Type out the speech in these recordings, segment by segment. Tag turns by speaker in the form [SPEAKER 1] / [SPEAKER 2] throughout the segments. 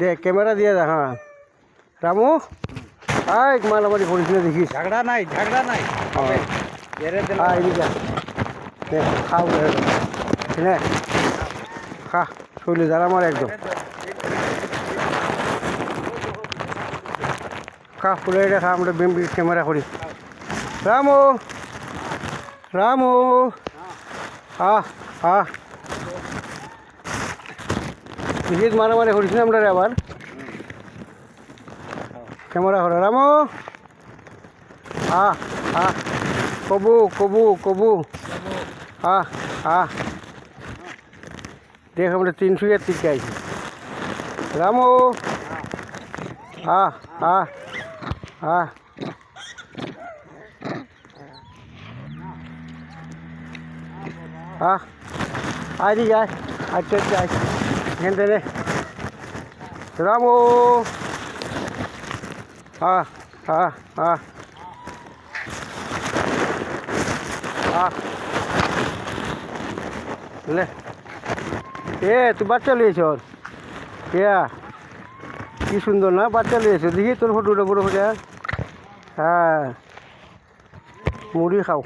[SPEAKER 1] দেখ ক্যামেরা দিয়ে দেখ। হ্যাঁ রামু আয় মারামারি করিস না দেখিস।
[SPEAKER 2] ঝগড়া নাই
[SPEAKER 1] এদিকে দেখ খাও হ্যাঁ খা শৈলে যারা আমার একদম খা ফুলে এটা খা আমরা ক্যামেরা করি। রামু রামু দেখিস মারামারি করিস না আমরা আবার ক্যামেরা করো। রামু কবু কবু কবু দেখ আমরা 300 থেকে আইছি। রামু আয় দিকে আয় আচ্ছা আচ্ছা আয় এখান থেকে রামু লে এ তুই বাচ্চা লিয়েছ কি সুন্দর না বাচ্চা লিয়েছ দেখি তোর ফটোটা পুরো ফটো। হ্যাঁ মুড়ি খাও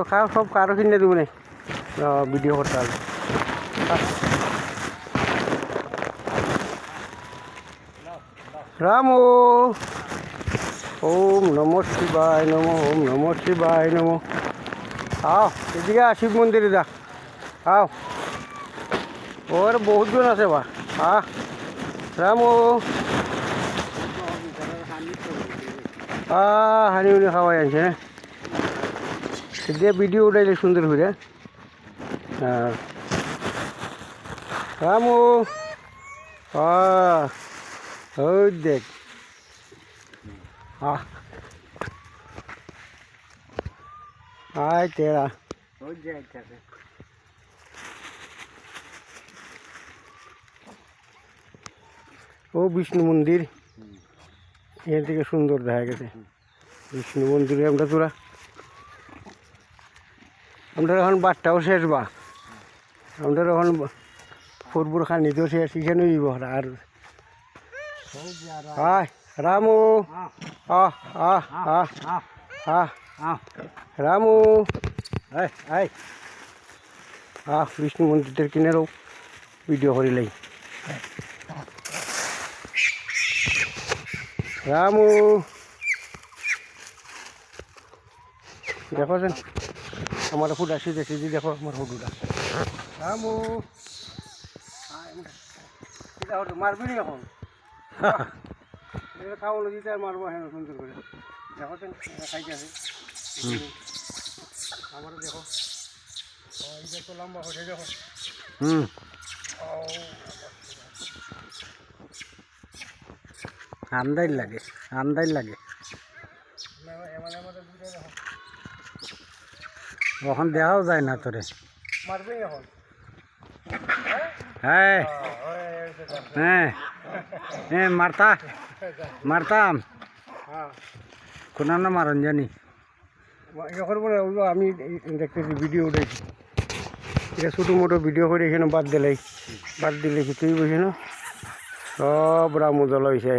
[SPEAKER 1] খাও সব কারো কিনে দেবো না ভিডিও করতে হবে। রামু ওম নমঃ শিবায় নম ওম নমঃ শিবায় নম। আও এদিকে শিব মন্দিরে যা আও ওর বহুত জন আছে বা রামু হানি উনি খাওয়াই আনছে না দিয়ে ভিডিও উঠাইলে সুন্দর করে। হ্যাঁ রামু ওই দেখ আয় তেরা ও বিষ্ণু মন্দির এর থেকে সুন্দর দেখা গেছে বিষ্ণু মন্দিরে আমরা এখন বাটটাও শেষ বা আমরা এখন ফুরপুর খানিতেও শেষ এখানে আর রামু রামু বিষ্ণু মন্দিরের কিনারেও ভিডিও করিলাই। রামু দেখো যেন আমার ফুট আসি দেখি দেখো আমার ফুটুটা রামু মারবি নি এখন খাওয়ানো দিতে আর মারবো হ্যাঁ সুন্দর করে দেখো যেন খাইতে আছে আমার দেখো এই দেখো লম্বা হয়ে দেখো
[SPEAKER 2] আন্দাই লাগে এখন দেখাও যায় না তোরে
[SPEAKER 1] মারবি এখন
[SPEAKER 2] হ্যাঁ হ্যাঁ মারতাম কোনা না মারন জানি
[SPEAKER 1] এখন বলে আমি দেখতেছি ভিডিও উঠেছি এটা ছোটো মোটো ভিডিও করে এখানে বাদ দিলে কিছুই বুঝি না সব রামু জল হয়েছে।